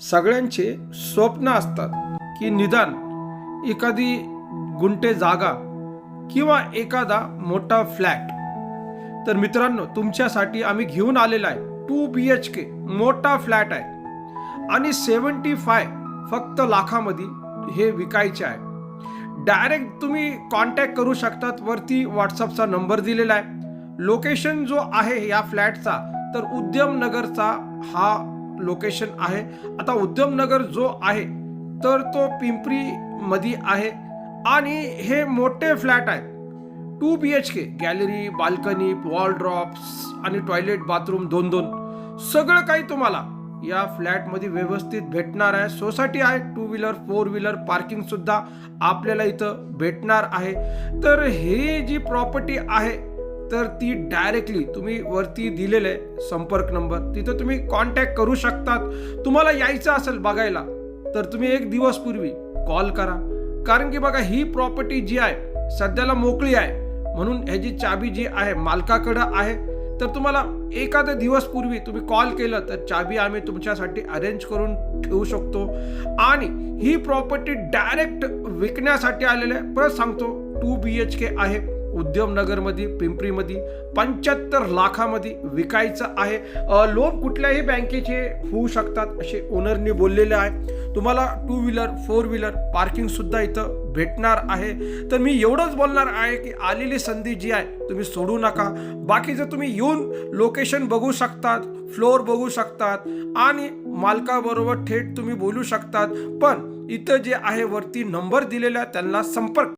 सगळ्यांचे स्वप्न असतात की निदान एखादी गुंठे जागा किंवा एखादा मोठा फ्लॅट. तर मित्रांनो, तुमच्यासाठी आम्ही घेऊन आलेला आहे 2 BHK मोठा फ्लॅट आहे आणि 75 फक्त लाखामध्ये हे विकायचे आहे. डायरेक्ट तुम्ही कॉन्टॅक्ट करू शकतात. वरती व्हॉट्सअपचा नंबर दिलेला आहे. लोकेशन जो आहे या फ्लॅटचा तर उद्यमनगरचा हा लोकेशन आहे. आता उद्यमनगर जो आहे तर तो पिंपरी मध्ये आहे आणि हे मोठे फ्लॅट आहे. 2 BHK gallery, balcony, wall drops आणि टॉयलेट, बाथरूम 2-2 सगळं काही तुम्हाला या फ्लॅटमध्ये व्यवस्थित भेटणार आहे. सोसायटी आहे, 2 व्हीलर 4 व्हीलर पार्किंग सुद्धा आपल्याला इथं भेटणार आहे. तर ही जी प्रॉपर्टी आहे तर ती डायरेक्टली तुम्ही वरती दिलेले संपर्क नंबर तिथं तुम्ही कॉन्टॅक्ट करू शकतात. तुम्हाला यायचं असेल बघायला तर तुम्ही 1 दिवस पूर्वी कॉल करा. कारण की बघा, ही प्रॉपर्टी जी आहे सध्याला मोकळी आहे म्हणून ह्याची चाबी जी आहे मालकाकडं आहे. तर तुम्हाला एखाद्या दिवस पूर्वी तुम्ही कॉल केलं तर चाबी आम्ही तुमच्यासाठी अरेंज करून ठेवू शकतो. आणि ही प्रॉपर्टी डायरेक्ट विकण्यासाठी आलेली आहे. परत सांगतो, 2 BHK आहे, उद्यमनगरमध्ये, पिंपरीमध्ये 75 लाखामध्ये विकायचं आहे. लोन कुठल्याही बँकेचे होऊ शकतात असे ओनरने बोललेले आहे. तुम्हाला 2 व्हीलर 4 व्हीलर पार्किंग सुद्धा इथं भेटणार आहे. तर मी एवढंच बोलणार आहे की आलेली संधी जी आहे तुम्ही सोडू नका. बाकीचं तुम्ही येऊन लोकेशन बघू शकतात, फ्लोअर बघू शकतात आणि मालकाबरोबर थेट तुम्ही बोलू शकतात. पण इथं जे आहे वरती नंबर दिलेला आहे त्यांना संपर्क